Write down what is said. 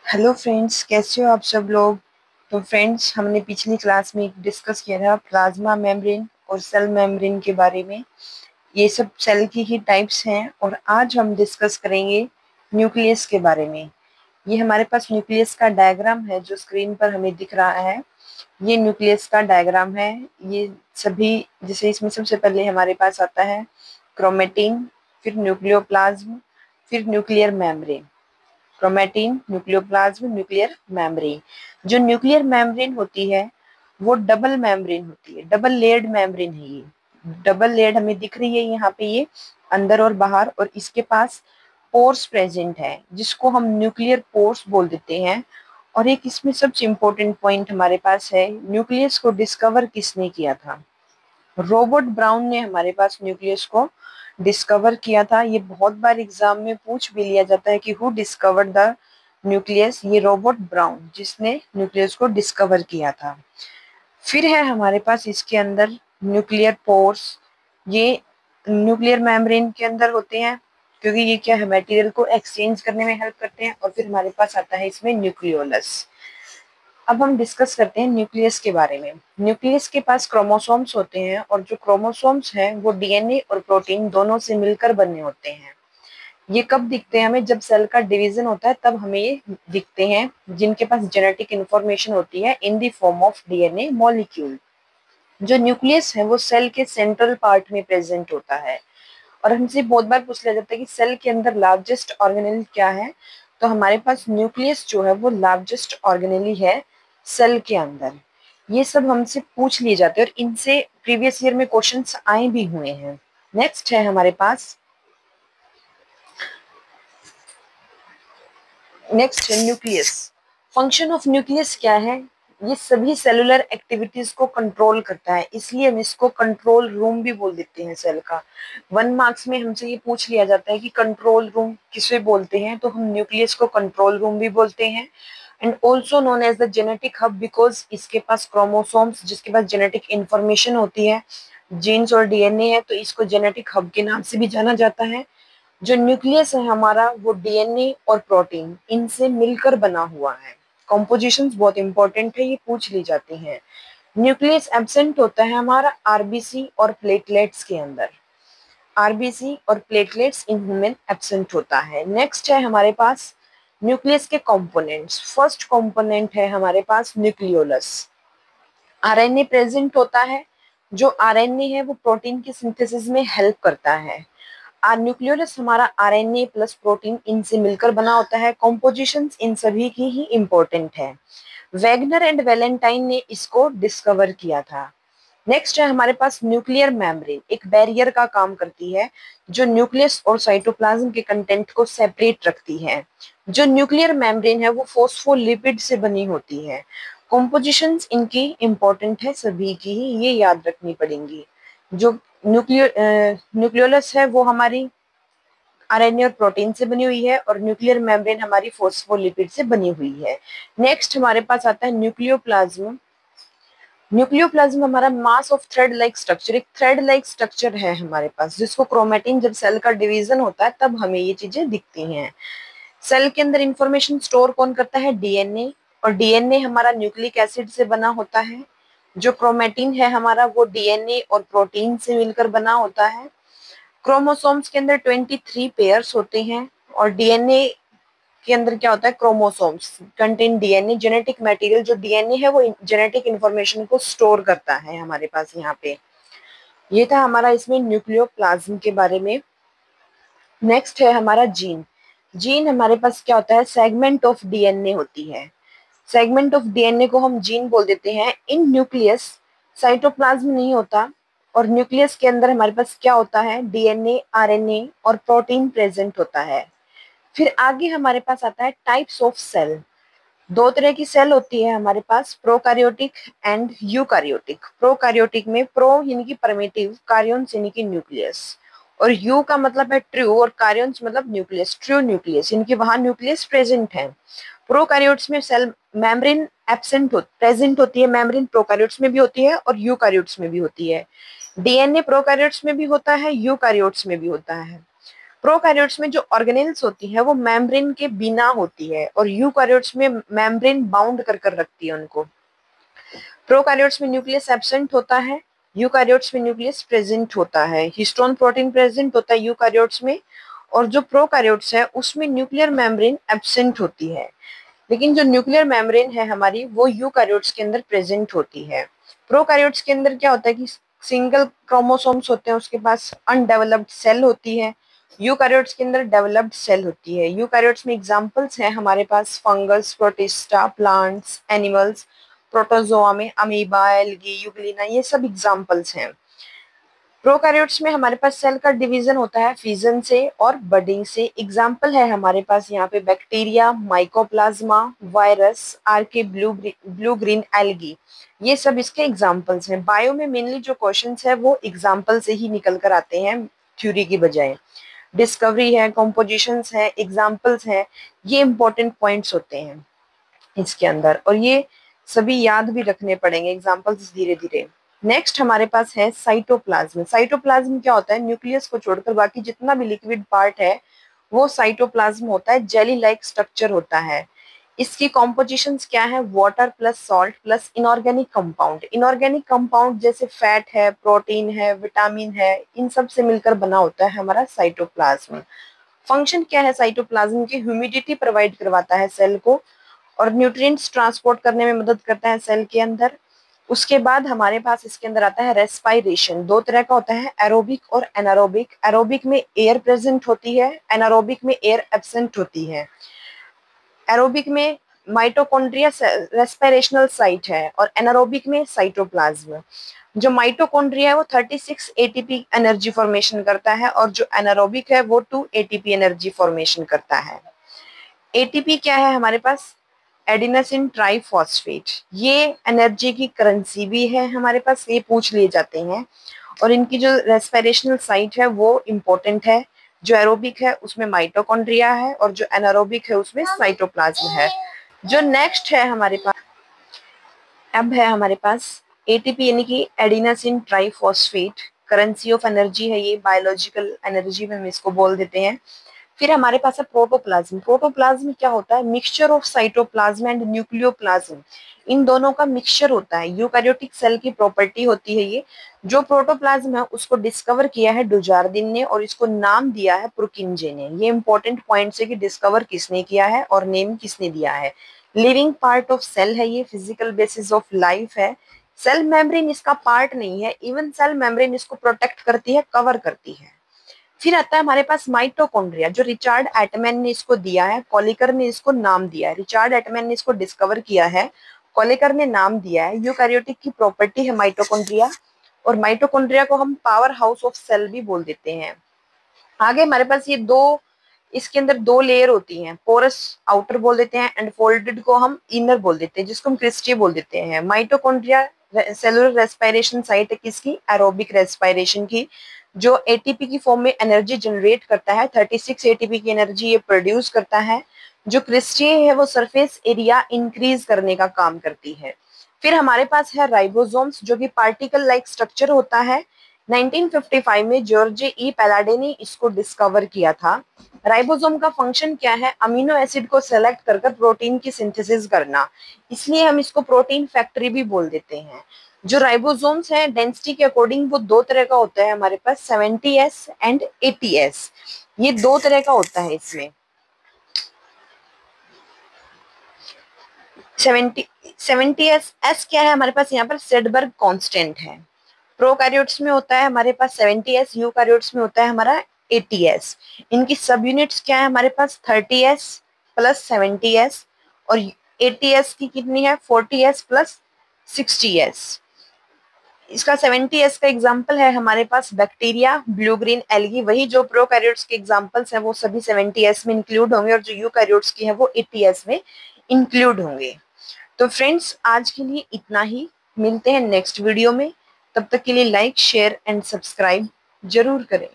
Hello friends, कैसे हो आप सब लोग। तो फ्रेंड्स, हमने पिछली क्लास में डिस्कस किया था प्लाज्मा मेम्ब्रेन और सेल मेम्ब्रेन के बारे में। ये सब सेल की ही टाइप्स हैं और आज हम डिस्कस करेंगे न्यूक्लियस के बारे में। ये हमारे पास न्यूक्लियस का डायग्राम है जो स्क्रीन पर हमें दिख रहा है। ये न्यूक्लियस का डायग्राम है। ये सभी, जैसे इसमें सबसे पहले हमारे पास आता है क्रोमेटिन, फिर न्यूक्लियोप्लाज्म, फिर nuclear membrane. Chromatin, nucleoplasm, nuclear membrane. जो न्यूक्लियर मेम्ब्रेन होती है वो डबल मेम्ब्रेन होती है, डबल लेयर्ड मेम्ब्रेन है। ये डबल लेयर्ड हमें दिख रही है यहाँ पे, ये अंदर और बाहर, और इसके पास पोर्स प्रेजेंट है जिसको हम न्यूक्लियर पोर्स बोल देते हैं। और एक इसमें सबसे इम्पोर्टेंट पॉइंट हमारे पास है, न्यूक्लियस को डिस्कवर किसने किया था। रॉबर्ट ब्राउन ने हमारे पास न्यूक्लियस को डिस्कवर किया था। ये बहुत बार एग्जाम में पूछ भी लिया जाता है कि हु डिस्कवर्ड द न्यूक्लियस। ये रॉबर्ट ब्राउन जिसने न्यूक्लियस को डिस्कवर किया था। फिर है हमारे पास इसके अंदर न्यूक्लियर पोर्स। ये न्यूक्लियर मेम्ब्रेन के अंदर होते हैं क्योंकि ये क्या है, मटेरियल को एक्सचेंज करने में हेल्प करते हैं। और फिर हमारे पास आता है इसमें न्यूक्लियोलस। अब हम डिस्कस करते हैं न्यूक्लियस के बारे में। न्यूक्लियस के पास क्रोमोसोम्स होते हैं और जो क्रोमोसोम्स हैं वो डीएनए और प्रोटीन दोनों से मिलकर बने होते हैं। ये कब दिखते हैं हमें, जब सेल का डिवीजन होता है तब हमें ये दिखते हैं, जिनके पास जेनेटिक इंफॉर्मेशन होती है in the form of DNA molecule. जो न्यूक्लियस है वो सेल के सेंट्रल पार्ट में प्रेजेंट होता है। और हमसे बहुत बार पूछ लिया जाता है कि सेल के अंदर लार्जेस्ट ऑर्गेनेल क्या है। तो हमारे पास न्यूक्लियस जो है वो लार्जेस्ट ऑर्गेनेली है सेल के अंदर। ये सब हमसे पूछ लिए जाते हैं और इनसे प्रीवियस ईयर में क्वेश्चंस आए भी हुए हैं। नेक्स्ट है हमारे पास, नेक्स्ट है न्यूक्लियस। फंक्शन ऑफ न्यूक्लियस क्या है। ये सभी सेलुलर एक्टिविटीज को कंट्रोल करता है, इसलिए हम इसको कंट्रोल रूम भी बोल देते हैं सेल का। 1 मार्क्स में हमसे ये पूछ लिया जाता है कि कंट्रोल रूम किसे बोलते हैं, तो हम न्यूक्लियस को कंट्रोल रूम भी बोलते हैं। And also known as the genetic hub, because इसके पास क्रोमोसोम्स, जिसके पास जेनेटिक इंफॉर्मेशन होती है, जीन्स और डीएनए है, तो इसको जेनेटिक हब के नाम से भी जाना जाता है। जो न्यूक्लियस है हमारा वो डीएनए और प्रोटीन इनसे मिलकर बना हुआ है। कॉम्पोजिशंस बहुत इंपॉर्टेंट है, ये पूछ ली जाती हैं। न्यूक्लियस एब्सेंट होता है हमारा आरबीसी और प्लेटलेट्स के अंदर। आरबीसी और प्लेटलेट्स इन ह्यूमन एब्सेंट होता है। नेक्स्ट है हमारे पास न्यूक्लियस के कंपोनेंट्स। फर्स्ट कंपोनेंट है हमारे पास न्यूक्लियोलस। आरएनए प्रेजेंट होता है। जो आरएनए है वो प्रोटीन की सिंथेसिस में हेल्प करता है। न्यूक्लियोलस हमारा आरएनए प्लस प्रोटीन इनसे मिलकर बना होता है। कॉम्पोजिशंस इन सभी की ही इंपॉर्टेंट है। वैगनर एंड वैलेंटाइन ने इसको डिस्कवर किया था। नेक्स्ट है हमारे पास न्यूक्लियर मेम्ब्रेन, एक बैरियर का काम करती है जो न्यूक्लियस और साइटोप्लाज्म के कंटेंट को सेपरेट रखती है। जो न्यूक्लियर मेम्ब्रेन है वो फोस्फोलिपिड से बनी होती है। कॉम्पोजिशंस इनकी इंपॉर्टेंट है, सभी की ही ये याद रखनी पड़ेंगी। जो न्यूक्लियोलस है वो हमारी आरएनए और प्रोटीन से बनी हुई है और न्यूक्लियर मेम्ब्रेन हमारी फोस्फोलिपिड से बनी हुई है। नेक्स्ट हमारे पास आता है न्यूक्लियोप्लाज्म। न्यूक्लियोप्लाज्म हमारा mass of thread like structure, एक थ्रेड लाइक स्ट्रक्चर है हमारे पास, जिसको क्रोमेटिन, जब सेल का डिवीजन होता है तब हमें ये चीजें दिखती हैं। सेल के अंदर इंफॉर्मेशन स्टोर कौन करता है, डीएनए। और डीएनए हमारा न्यूक्लिक एसिड से बना होता है। जो क्रोमेटिन है हमारा वो डीएनए और प्रोटीन से मिलकर बना होता है। क्रोमोसोम्स के अंदर 23 पेयर्स होते हैं और डीएनए के अंदर क्या होता है, chromosomes contain DNA, genetic material. जो डीएनए है वो जेनेटिक इंफॉर्मेशन को स्टोर करता है हमारे पास यहाँ पे। ये था हमारा इसमें न्यूक्लियोप्लाज्म के बारे में। नेक्स्ट है हमारा जीन। जीन हमारे पास क्या होता है, सेगमेंट ऑफ डीएनए होती है। सेगमेंट ऑफ डीएनए को हम जीन बोल देते हैं। इन न्यूक्लियस साइटोप्लाज्म नहीं होता और न्यूक्लियस के अंदर हमारे पास क्या होता है, डीएनए, आरएनए और प्रोटीन प्रेजेंट होता है। फिर आगे हमारे पास आता है टाइप्स ऑफ सेल। दो तरह की सेल होती है हमारे पास, प्रोकैरियोटिक एंड यूकैरियोटिक। प्रोकैरियोटिक में प्रो यानी कि प्रिमिटिव, कार्योन्स यानी कि न्यूक्लियस, और यू का मतलब है ट्रू और कार्योन्स मतलब न्यूक्लियस, ट्रू न्यूक्लियस, इनकी वहां न्यूक्लियस प्रेजेंट है। प्रोकैरियोट्स में सेल मेम्ब्रेन एब्सेंट प्रेजेंट होती है। मेम्ब्रेन प्रोकैरियोट्स में भी होती है और यूकैरियोट्स में भी होती है। डीएनए प्रोकैरियोट्स में भी होता है, यूकैरियोट्स में भी होता है। प्रोकैरियोट्स में जो ऑर्गेनेल्स होती है वो मेम्ब्रेन के बिना होती है और यूकैरियोट्स में मेम्ब्रेन बाउंड कर कर रखती है उनको। प्रोकैरियोट्स में न्यूक्लियस एब्सेंट होता है, यूकैरियोट्स में न्यूक्लियस प्रेजेंट होता है। हिस्टोन प्रोटीन प्रेजेंट होता है यूकैरियोट्स में, और जो प्रोकैरियोट्स है उसमें न्यूक्लियर मेम्ब्रेन एब्सेंट होती है। लेकिन जो न्यूक्लियर मेम्ब्रेन है हमारी वो यूकैरियोट्स के अंदर प्रेजेंट होती है। प्रोकैरियोट्स के अंदर क्या होता है कि सिंगल क्रोमोसोम्स होते हैं, उसके पास अनडेवलप्ड सेल होती है। यूकैरियोट्स के अंदर डेवलप्ड सेल होती है। यूकैरियोट्स में एग्जांपल्स हैं हमारे पास fungus, protista, plants, animals. Protozoa में अमीबा, एल्गी, यूग्लिना, ये सब एग्जांपल्स हैं। प्रोकैरियोट्स में हमारे पास सेल का डिवीजन होता है फिजन से और बडिंग से। एग्जाम्पल है हमारे पास यहाँ पे bacteria, mycoplasma, virus, archaea blue green algae, ये सब इसके एग्जाम्पल्स हैं। बायो में मेनली जो क्वेश्चंस है वो एग्जाम्पल से ही निकल कर आते हैं थ्योरी की बजाय। डिस्कवरी है, कॉम्पोजिशंस है, एग्जाम्पल्स है, ये इंपॉर्टेंट पॉइंट्स होते हैं इसके अंदर, और ये सभी याद भी रखने पड़ेंगे एग्जाम्पल्स धीरे धीरे। नेक्स्ट हमारे पास है साइटोप्लाज्म। साइटोप्लाज्म क्या होता है? न्यूक्लियस को छोड़कर बाकी जितना भी लिक्विड पार्ट है वो साइटोप्लाज्म होता है। जेली लाइक स्ट्रक्चर होता है। इसकी कॉम्पोजिशंस क्या है? Water plus salt plus inorganic compound. Inorganic compound जैसे फैट है, प्रोटीन है, विटामिन है, इन सब से मिलकर बना होता है हमारा साइटोप्लाज्म। फंक्शन क्या है साइटोप्लाज्म की? ह्यूमिडिटी प्रोवाइड करवाता है सेल को और न्यूट्रिएंट्स ट्रांसपोर्ट करने में मदद करता है सेल के अंदर। उसके बाद हमारे पास इसके अंदर आता है रेस्पायरेशन। दो तरह का होता है, एरोबिक और एनारोबिक। एरोबिक में एयर प्रेजेंट होती है, एनारोबिक में एयर एब्सेंट होती है। एरोबिक में माइटोकॉन्ड्रिया रेस्पिरेशनल साइट है और एनारोबिक में साइटोप्लाज्म। जो माइटोकॉन्ड्रिया है वो 36 एटीपी एनर्जी फॉर्मेशन करता है और जो एनारोबिक है वो 2 एटीपी एनर्जी फॉर्मेशन करता है। एटीपी क्या है हमारे पास? Adenosine triphosphate. ये एनर्जी की करेंसी भी है हमारे पास, ये पूछ लिए जाते हैं। और इनकी जो रेस्पिरेशनल साइट है वो इम्पोर्टेंट है। जो एरोबिक है उसमें माइटोकॉन्ड्रिया है और जो एनारोबिक है उसमें साइटोप्लाज्म है। जो नेक्स्ट है हमारे पास, अब है हमारे पास एटीपी यानी कि adenosine triphosphate. Currency of energy है ये, बायोलॉजिकल एनर्जी में हम इसको बोल देते हैं। फिर हमारे पास है प्रोटोप्लाज्म। प्रोटोप्लाज्म क्या होता है? Mixture of cytoplasm and nucleoplasm, इन दोनों का मिक्सचर होता है। यूकैरियोटिक सेल की प्रॉपर्टी होती है ये। जो प्रोटोप्लाज्म है उसको डिस्कवर किया है डुजार्डिन ने और इसको नाम दिया है पुरकिंजे ने। ये इंपॉर्टेंट पॉइंट है कि डिस्कवर किसने किया है और नेम किसने दिया है। लिविंग पार्ट ऑफ सेल है ये, फिजिकल बेसिस ऑफ लाइफ है। सेल मेम्ब्रेन इसका पार्ट नहीं है, इवन सेल मेम्ब्रेन इसको प्रोटेक्ट करती है, कवर करती है। फिर आता है हमारे पास माइटोकॉन्ड्रिया, जो रिचार्ड एटमैन ने इसको दिया है, कॉलिकर ने इसको नाम दिया है। रिचार्ड एटमैन ने इसको डिस्कवर किया है, कॉलिकर ने नाम दिया है। यूकैरियोटिक की प्रॉपर्टी है माइटोकॉन्ड्रिया, और माइटोकॉन्ड्रिया को हम पावर हाउस ऑफ सेल भी बोल देते हैं। आगे हमारे पास ये दो, इसके अंदर दो लेयर होती हैं। पोरस आउटर बोल देते हैं एंड फोल्डेड को हम इनर बोल देते हैं, जिसको हम क्रिस्टी बोल देते हैं। माइटोकॉन्ड्रिया सेलुलर रेस्पिरेशन साइट है किसकी? एरोबिक रेस्पिरेशन की, जो एटीपी की फॉर्म में एनर्जी जनरेट करता है। 36 एटीपी की एनर्जी ये प्रोड्यूस करता है। जो क्रिस्टी है वो सरफेस एरिया इंक्रीज करने का काम करती है। फिर हमारे पास है राइबोसोम्स, जो कि पार्टिकल लाइक स्ट्रक्चर होता है। 1955 में जॉर्ज ई पैलाडे ने इसको डिस्कवर किया था। राइबोसोम का फंक्शन क्या है? अमीनो एसिड को सेलेक्ट कर प्रोटीन की सिंथेसिस करना, इसलिए हम इसको प्रोटीन फैक्ट्री भी बोल देते हैं। जो राइबोसोम्स है डेंसिटी के अकॉर्डिंग वो दो तरह का होता है हमारे पास, 70s एंड 80s। ये दो तरह का होता है इसमें। 70s क्या है हमारे पास? यहाँ पर सेडबर्ग कांस्टेंट है। प्रोकैरियोट्स में होता है हमारे पास 70s, यूकैरियोट्स में होता है हमारा 80s। इनकी सब यूनिट्स क्या है हमारे पास? 30s प्लस 70s, और 80s की कितनी है? 40s plus 60s। इसका 70s का एग्जांपल है हमारे पास बैक्टीरिया, ब्लू ग्रीन एल्गी। वही जो प्रोकैरियोट्स के एग्जांपल्स हैं वो सभी 70s में इंक्लूड होंगे और जो यूकैरियोट्स की है वो 80s में इंक्लूड होंगे। तो फ्रेंड्स आज के लिए इतना ही, मिलते हैं नेक्स्ट वीडियो में। तब तक के लिए लाइक, शेयर एंड सब्सक्राइब जरूर करें।